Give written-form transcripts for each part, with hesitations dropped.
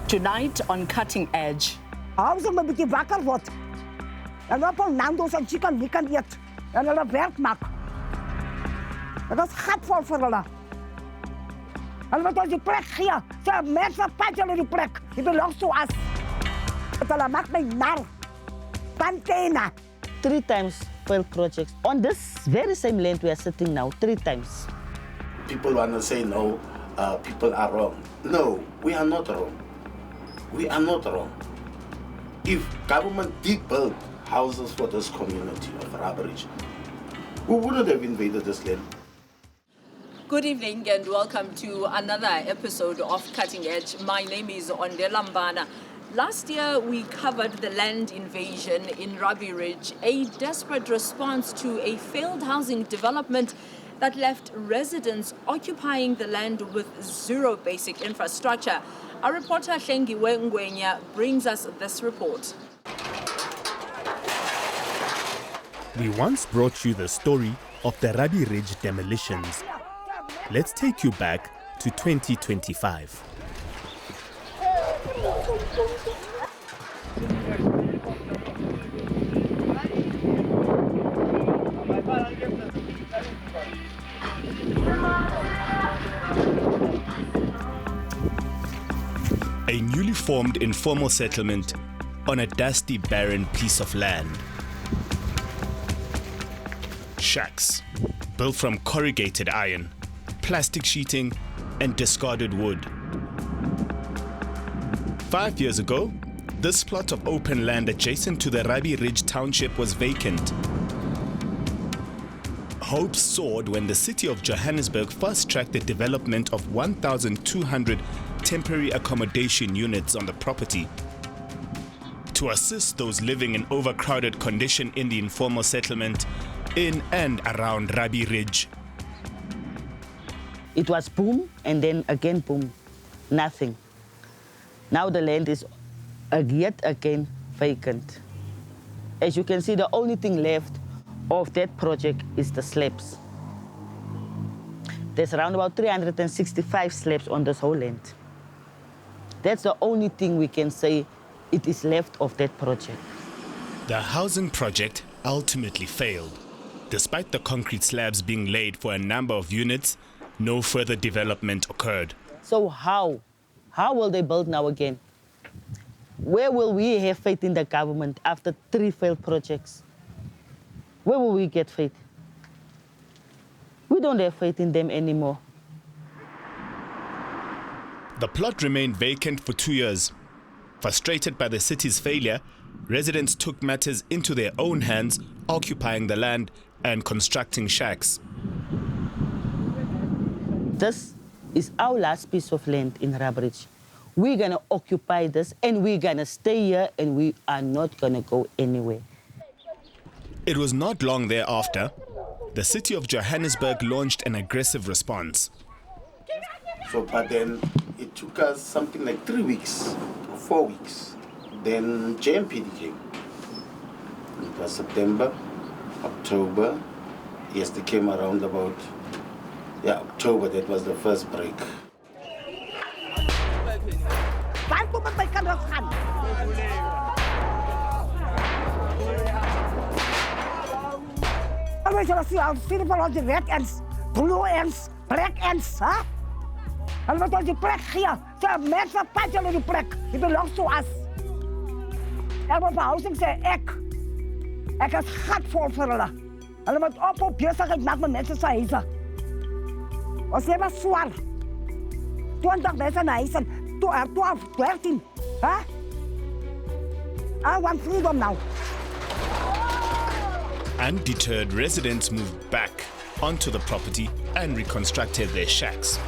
Tonight on Cutting Edge. Als ze een beetje wakker wordt en op een Nando's en chicken die kan eten en hulle werk maak. Dat is gatvol voor hulle. Hulle moet ons die plek gee. Ze mensen pakken hulle die plek. Die belongs to us. Hulle maakt mij nar. Pantena. 3 times failed projects. On this very same land we are sitting now, 3 times. People want to say no, people are wrong. No, we are not wrong. We are not wrong. If government did build houses for this community of Rabie Ridge, we wouldn't have invaded this land. Good evening and welcome to another episode of Cutting Edge. My name is Ondela Mbana. Last year we covered the land invasion in Rabie Ridge, a desperate response to a failed housing development that left residents occupying the land with zero basic infrastructure. Our reporter Hlengiwe Ngwenya brings us this report. We once brought you the story of the Rabie Ridge demolitions. Let's take you back to 2025. A newly formed informal settlement on a dusty, barren piece of land. Shacks, built from corrugated iron, plastic sheeting, and discarded wood. 5 years ago, this plot of open land adjacent to the Rabie Ridge township was vacant. Hopes soared when the city of Johannesburg fast-tracked the development of 1,200 temporary accommodation units on the property to assist those living in overcrowded condition in the informal settlement in and around Rabie Ridge. It was boom and then again boom, nothing. Now the land is yet again vacant. As you can see, the only thing left of that project is the slabs. There's around about 365 slabs on this whole land. That's the only thing we can say it is left of that project. The housing project ultimately failed. Despite the concrete slabs being laid for a number of units, no further development occurred. So how will they build now again? Where will we have faith in the government after 3 failed projects? Where will we get faith? We don't have faith in them anymore. The plot remained vacant for 2 years. Frustrated by the city's failure, residents took matters into their own hands, occupying the land and constructing shacks. This is our last piece of land in Rabie Ridge. We're going to occupy this and we're going to stay here and we are not going to go anywhere. It was not long thereafter, the city of Johannesburg launched an aggressive response. So, but then it took us something like 3 weeks, 4 weeks. Then JMPD came. It was September, October. Yes, they came around about, October, that was the first break. Al die red ends, blue ends, black ends, huh? Hulle moet ons die plek gee. Ze mensen pakken hulle die plek. Die belongs to us. En op housing sê ek is gatvol vir hulle. Hulle moet op besigheid maak met mense se huise. Ons sê maar swaar. 20 mense na huise, 12, 13, huh? I want freedom now. Undeterred, residents moved back onto the property and reconstructed their shacks.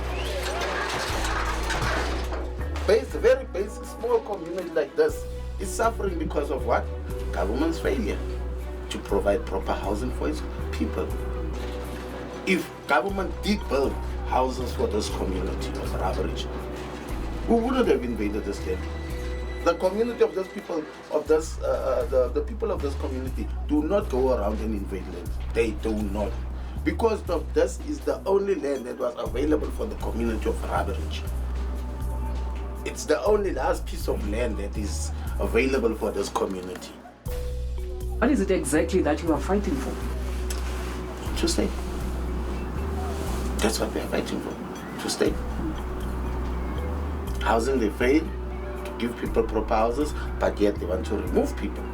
Very basic, small community like this is suffering because of what? Government's failure to provide proper housing for its people. If government did build houses for this community of Rabie Ridge, we wouldn't have invaded this land. The community of those people, the people of this community do not go around and invade land. They do not. Because of this is the only land that was available for the community of Rabie Ridge. It's the only last piece of land that is available for this community. What is it exactly that you are fighting for? To stay. That's what we are fighting for. To stay. Housing, they fail to give people proper houses, but yet they want to remove people.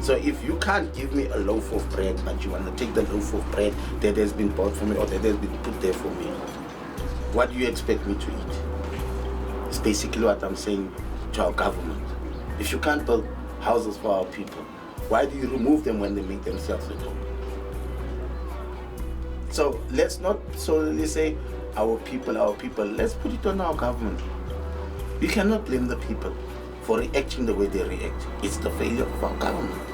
So if you can't give me a loaf of bread, but you want to take the loaf of bread that has been bought for me or that has been put there for me, what do you expect me to eat? It's basically what I'm saying to our government. If you can't build houses for our people, why do you remove them when they make themselves at home? So let's not solely say our people, let's put it on our government. You cannot blame the people for reacting the way they react. It's the failure of our government.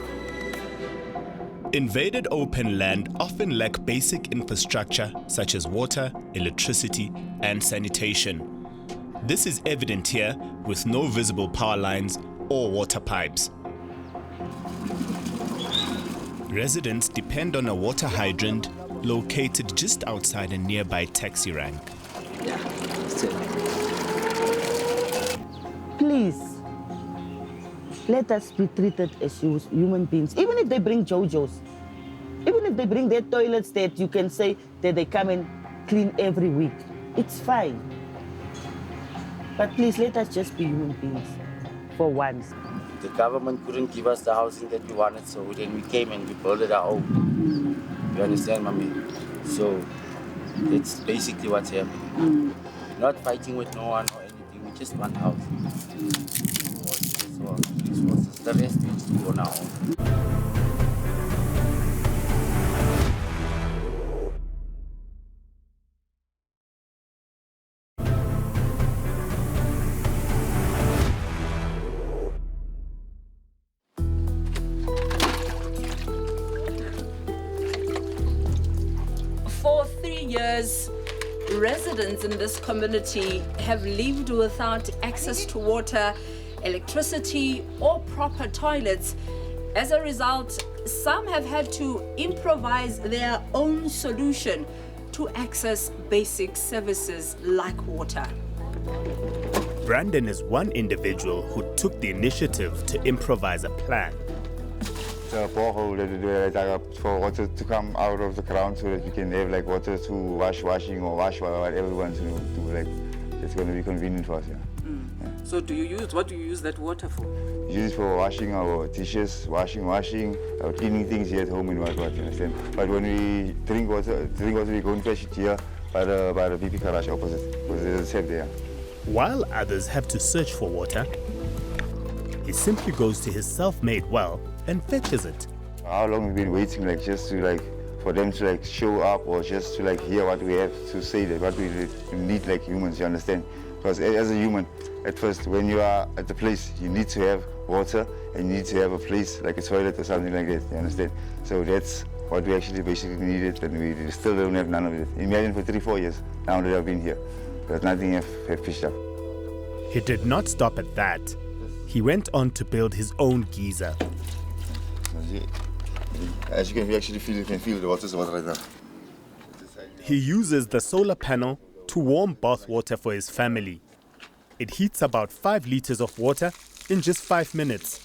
Invaded open land often lack basic infrastructure such as water, electricity, and sanitation. This is evident here with no visible power lines or water pipes. Residents depend on a water hydrant located just outside a nearby taxi rank. Please, let us be treated as human beings. Even if they bring JoJo's, even if they bring their toilets that you can say that they come and clean every week, it's fine. But please, let us just be human beings for once. The government couldn't give us the housing that we wanted, so then we came and we built it our own. You understand, Mommy? So it's basically what's happening. Not fighting with no one or anything, we just want house. The rest we just do on our own. For 3 years, residents in this community have lived without access to water, electricity, or proper toilets. As a result, some have had to improvise their own solution to access basic services like water. Brandon is one individual who took the initiative to improvise a plan. The borehole that we dug for water to come out of the ground so that we can have like water to washing or whatever we want to do. Like it's going to be convenient for us. Yeah. So what do you use that water for? Use it for washing our dishes, washing, cleaning things here at home and what you understand. But when we drink water, we go and fetch it here by the BP garage opposite, because there's a safe there. While others have to search for water, he simply goes to his self-made well and fetches it. How long have we been waiting, like just to like for them to like show up or just to like hear what we have to say, that what we need like humans, you understand? Because as a human, at first when you are at the place, you need to have water and you need to have a place like a toilet or something like that, you understand? So that's what we actually basically needed, and we still don't have none of it. Imagine for 3-4 years now that I've been here, but nothing have fished up. He did not stop at that. He went on to build his own geyser. As you can actually feel, you can feel the water right now. He uses the solar panel to warm bath water for his family. It heats about 5 liters of water in just 5 minutes.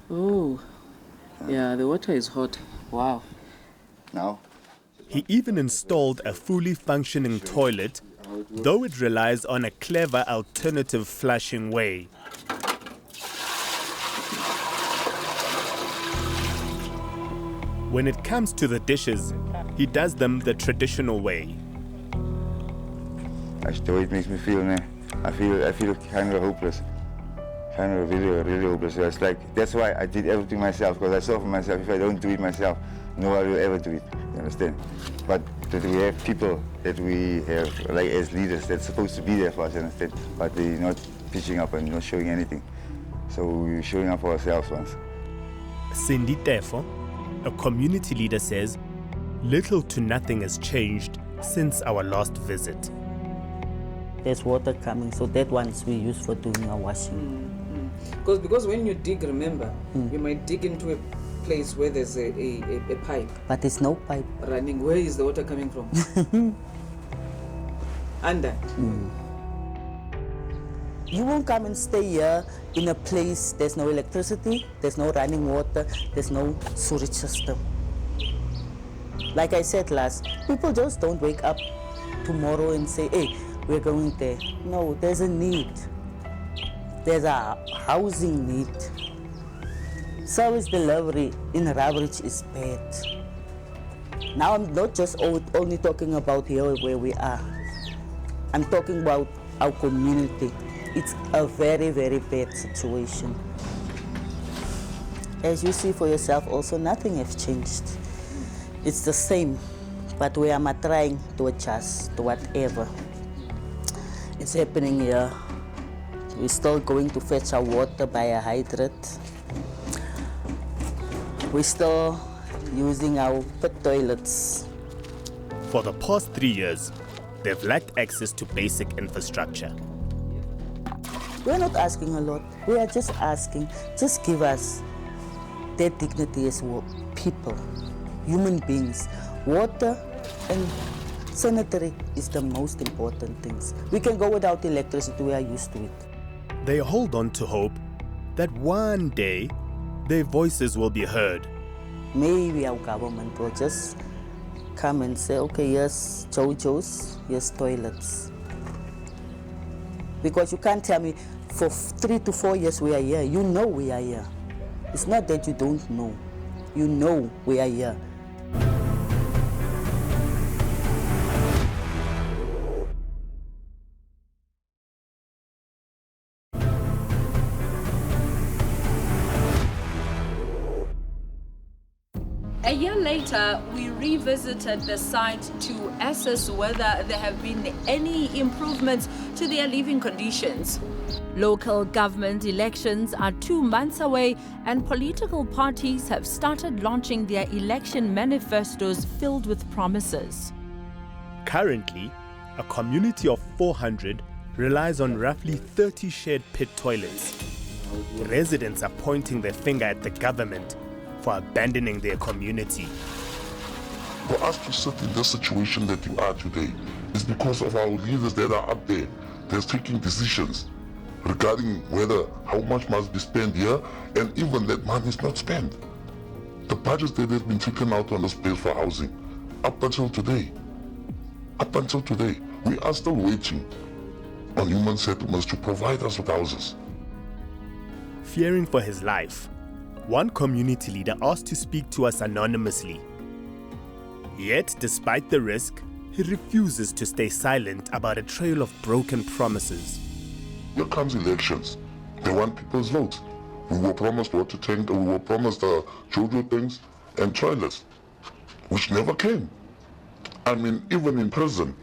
Oh, yeah, the water is hot. Wow. Now? He even installed a fully functioning toilet, though it relies on a clever alternative flushing way. When it comes to the dishes, he does them the traditional way. That's the way it makes me feel, man. I feel kind of hopeless. Kind of really hopeless. It's like, that's why I did everything myself, because I saw for myself, if I don't do it myself, nobody will ever do it, you understand? But that we have people that we have, like as leaders, that's supposed to be there for us, you understand? But they're not pitching up and not showing anything. So we're showing up for ourselves once. Cindy Tefo, a community leader, says little to nothing has changed since our last visit. There's water coming, so that ones we use for doing our washing. Because when you dig, remember, you might dig into a place where there's a pipe. But there's no pipe. Running. Where is the water coming from? under. You won't come and stay here in a place there's no electricity, there's no running water, there's no sewage system. Like I said last, people just don't wake up tomorrow and say, hey, we're going there. No, there's a need. There's a housing need. Service delivery in Rabie Ridge is bad. Now I'm not just only talking about here where we are. I'm talking about our community. It's a very, very bad situation. As you see for yourself also, nothing has changed. It's the same, but we are trying to adjust to whatever is happening here. We're still going to fetch our water by a hydrant. We're still using our pit toilets. For the past 3 years, they've lacked access to basic infrastructure. We're not asking a lot. We are just asking, just give us their dignity as people, human beings. Water and sanitary is the most important things. We can go without electricity, we are used to it. They hold on to hope that one day their voices will be heard. Maybe our government will just come and say, okay, here's JoJo's, here's toilets. Because you can't tell me for 3 to 4 years we are here. You know we are here. It's not that you don't know. You know we are here. A year later, we revisited the site to assess whether there have been any improvements to their living conditions. Local government elections are 2 months away, and political parties have started launching their election manifestos filled with promises. Currently, a community of 400 relies on roughly 30 shared pit toilets. Residents are pointing their finger at the government for abandoning their community. For us to sit in this situation that you are today is because of our leaders that are up there. They're taking decisions regarding how much must be spent here, and even that money is not spent. The budgets that have been taken out on the space for housing, up until today, we are still waiting on human settlements to provide us with houses. Fearing for his life, one community leader asked to speak to us anonymously. Yet, despite the risk, he refuses to stay silent about a trail of broken promises. Here comes elections. They want people's votes. We were promised water tank, we were promised JoJo things and toilets, which never came. I mean, even in prison,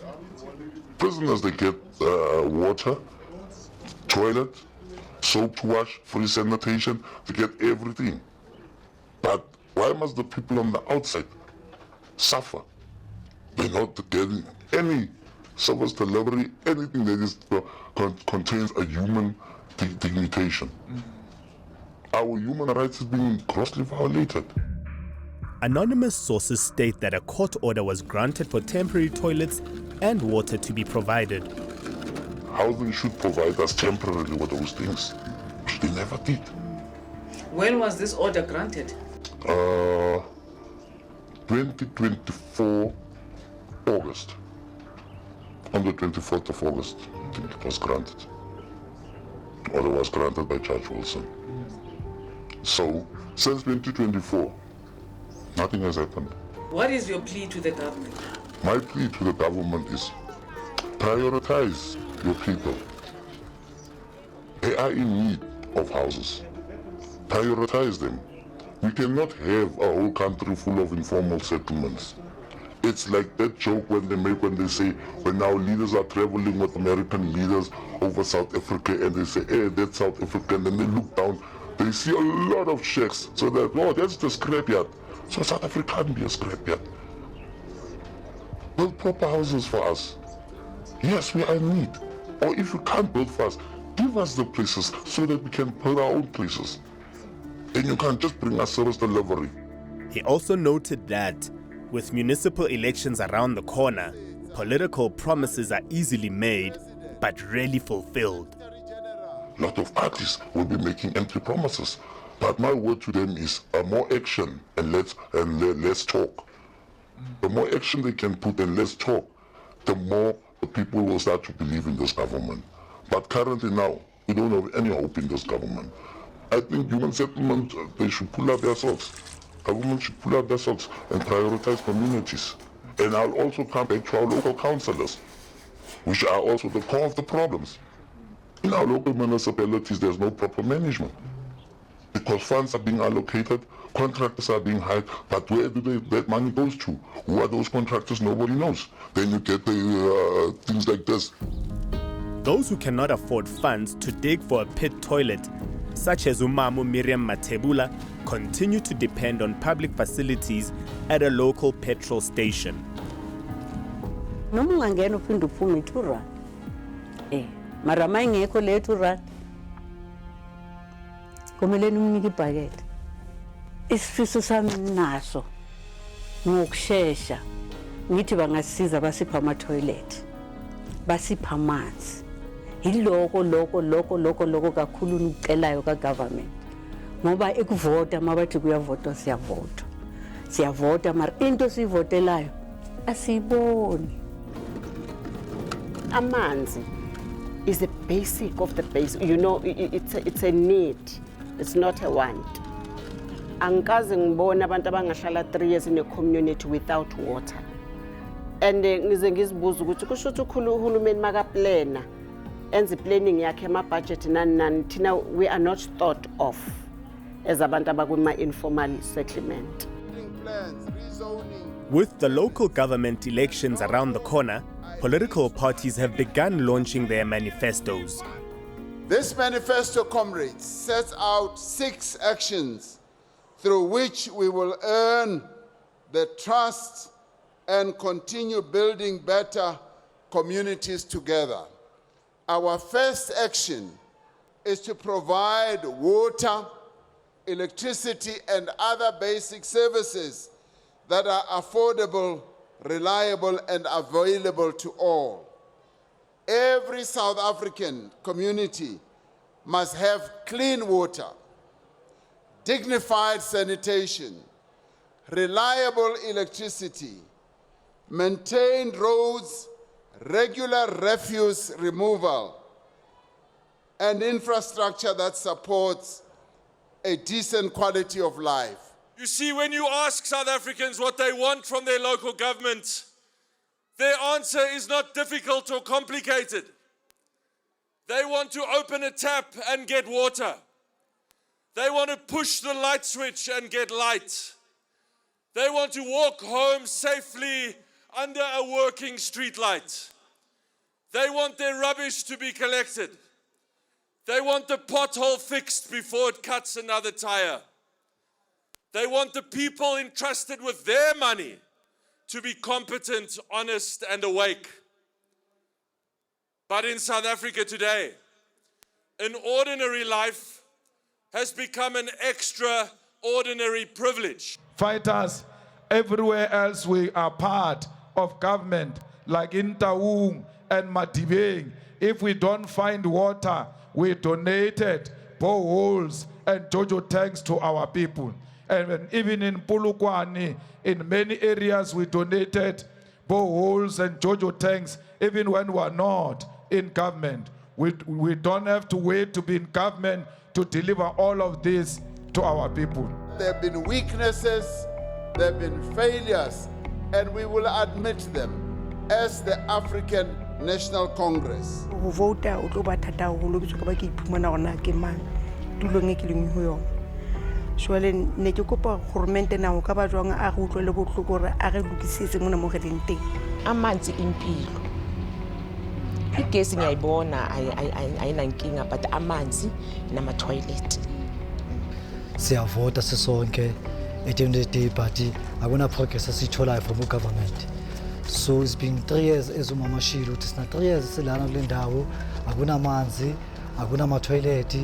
prisoners, they get water, toilet, soap to wash, free sanitation, they get everything. But why must the people on the outside suffer? They're not getting any service delivery, anything that is, contains a human dignification. Our human rights is being grossly violated. Anonymous sources state that a court order was granted for temporary toilets and water to be provided. Housing should provide us temporarily with those things, which they never did. When was this order granted? 2024 August. On the 24th of August, I think it was granted. Order was granted by Judge Wilson. So, since 2024, nothing has happened. What is your plea to the government? My plea to the government is prioritize your people. They are in need of houses. Prioritize them. We cannot have a whole country full of informal settlements. It's like that joke when they say, when our leaders are traveling with American leaders over South Africa and they say, hey, that's South Africa, and then they look down, they see a lot of shacks. So that, oh, that's the scrapyard. So South Africa can't be a scrapyard. Build proper houses for us. Yes, we are in need. Or if you can't build for us, give us the places so that we can build our own places. And you can't just bring us service delivery. He also noted that with municipal elections around the corner, Political promises are easily made, but rarely fulfilled. A lot of artists will be making empty promises. But my word to them is more action and less talk. The more action they can put and less talk, the more the people will start to believe in this government. But currently now, we don't have any hope in this government. I think human settlement, they should pull up their socks. Government should pull up their socks and prioritize communities. And I'll also come back to our local councillors, which are also the core of the problems. In our local municipalities, there's no proper management. Because funds are being allocated, contractors are being hired, but where do that money goes to? Who are those contractors? Nobody knows. Then you get things like this. Those who cannot afford funds to dig for a pit toilet, such as Umamu Miriam Matebula, continue to depend on public facilities at a local petrol station. Noma ungangena uphinde uphume i-2 rand. Mara mayingekho le 2 rand. Kumele nimnike ibhakede. Isifiso sami naso ngokushesha ngithi bangasiza basipha ama-toilet, basipha amanzi. Yiloko kakhulu ngicelayo ka-government. Ngoba ekuvota mabathi kuyavotwa siyavota mara into siyivotelayo asiyiboni. Amanzi is the basic of the basic. You know, it's a need. It's not a want. Angikaze ngibona abantu abangahlala 3 years in a community without water. And ngize ngizibuza ukuthi kusho ukuthi uhulumeni makaplana enze planning yakhe ama-budget nani thina we are not thought of as abantu abakuma-informal settlement. With the local government elections around the corner, political parties have begun launching their manifestos. This manifesto, comrades, sets out 6 actions through which we will earn the trust and continue building better communities together. Our first action is to provide water, electricity, and other basic services that are affordable, reliable, and available to all. Every South African community must have clean water, dignified sanitation, reliable electricity, maintained roads, regular refuse removal, and infrastructure that supports a decent quality of life. You see, when you ask South Africans what they want from their local government, their answer is not difficult or complicated. They want to open a tap and get water. They want to push the light switch and get light. They want to walk home safely under a working street light. They want their rubbish to be collected. They want the pothole fixed before it cuts another tire. They want the people entrusted with their money to be competent, honest, and awake. But in South Africa today, an ordinary life has become an extraordinary privilege. Fighters, everywhere else we are part of government, like in Taung and Madibeng. If we don't find water, we donated boreholes and JoJo tanks to our people. And even in Polokwane, in many areas, we donated boreholes and JoJo tanks, even when we are not in government. We don't have to wait to be in government to deliver all of this to our people. There have been weaknesses, there have been failures, and we will admit them as the African National Congress. Jwale ne ke kopa gormente na ka ba jwang a go utlwele botlhoko gore a re lokisetse mona mo geleng teng. Amanzi impilo. Igesi ngiyayibona ayinankinga but amanzi nama toilet. Siyavota sisonke at the end of the day but akuna progress esitholayo from government. So it's been 3 years ezumama shilo uthi sina 3 years silana kule ndawo akuna amanzi akuna ma toilet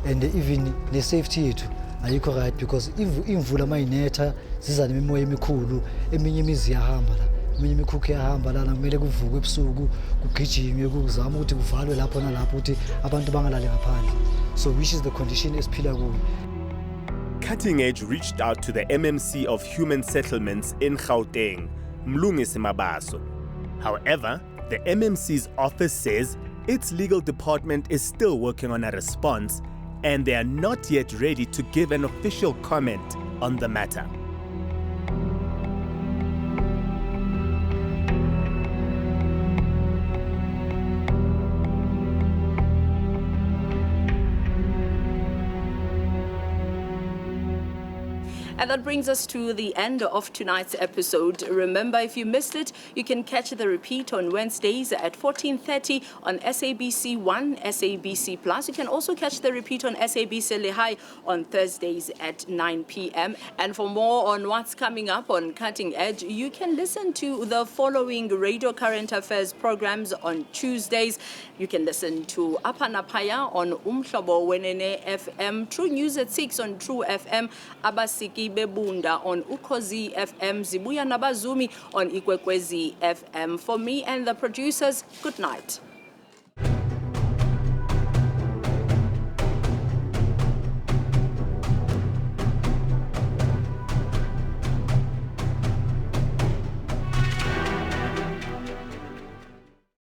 and even the safety yethu ayikho right because if imvula mayinetha ziza nemimoya emikhulu eminye imizi yahamba la eminye imikhukhu iyahamba lana kumele kuvukwe ebusuku kugijinywe kuzama ukuthi kuvalwe lapho nalapho ukuthi abantu bangalali ngaphandle, so which is the condition esiphila kuyo. Cutting Edge reached out to the MMC of Human Settlements in Gauteng, Mlungisi Mabaso. However, the MMC's office says its legal department is still working on a response and they are not yet ready to give an official comment on the matter. And that brings us to the end of tonight's episode. Remember, if you missed it, you can catch the repeat on Wednesdays at 14:30 on SABC 1, SABC Plus. You can also catch the repeat on SABC Lehigh on Thursdays at 9 p.m. And for more on what's coming up on Cutting Edge, you can listen to the following radio current affairs programs on Tuesdays. You can listen to Apanapaya on Umhlobo Wenene FM, True News at 6 on True FM, Abasiki Bebunda on Ukozi FM, Zibuya Nabazumi on Ikwekwezi FM. For me and the producers, good night.